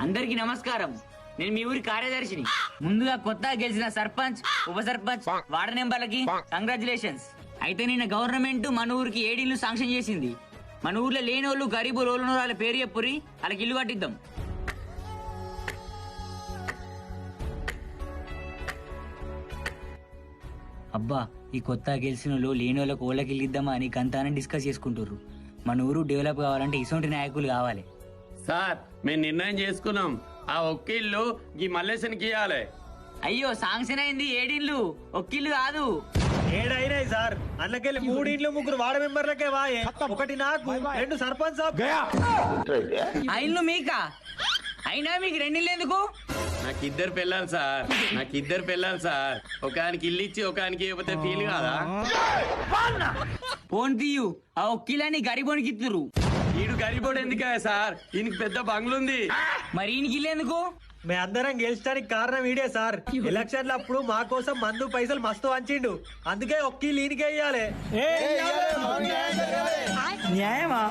అందరికీ నమస్కారం. నేను మీ ఊరి కార్యదర్శిని. ముందుగా కొత్తగా గెలిచిన సర్పంచ్, ఉప సర్పంచ్, వార్డు మెంబర్లకి కంగ్రాచులేషన్స్. అయితే నిన్న గవర్నమెంట్ మన ఊరికి 7 ఇళ్లు శాంక్షన్ చేసింది. మన ఊర్లో లేనోళ్ళు, గరీబు రోలున్న వాళ్ళ పేరు చెప్పురి, వాళ్ళకి ఇల్లు కట్టిద్దాం. అబ్బా, ఈ కొత్తగా గెలిచిన వాళ్ళు లేనోళ్ళకి ఓళ్ళకి ఇల్లు ఇద్దామా అని గంతానని డిస్కస్ చేసుకుంటారు. మన ఊరు డెవలప్ కావాలంటే ఇటువంటి నాయకులు కావాలి. సార్ మేము నిర్ణయం చేసుకున్నాం, ఆ ఒక్క ఇల్లు ఈ మల్లేశన్కి ఇవ్వాలి. అయ్యో, శాంక్షన్ అయింది 7 ఇల్లు, ఒక్కిల్లు కాదు. ఏడైనాయి సార్, అందుకెళ్ళి 3 ఇండ్లు 3 వార్డు మెంబర్లకే వాయే, 1 నాకు 2 సర్పంచ్ సాబ్. ఆ ఇల్లు మీకా? అయినా మీకు 2 ఇల్లు ఎందుకు? నాకు 2 పిల్లలు సార్, నాకు 2 పిల్లలు సార్. ఒకనికి ఇల్లు ఇచ్చి ఒకనికి ఇవ్వతే ఫీల్ కాదా? ఫోన్ తీయు, ఆ ఒక్కిల్లని గరిబోనికి ఇత్తురు. ఈడు గరిబోడు ఎందుకా సార్, ఈయనకి పెద్ద బంగ్లుంది. మరి ఈయనకి ఇల్లు ఎందుకు? మీ అందరం గెలిచడానికి కారణం ఈడే సార్. ఎలక్షన్ల అప్పుడు మా కోసం మందు పైసలు మస్తు వంచిండు, అందుకే ఒక్క లీనికే ఇయ్యాలి. న్యాయమా?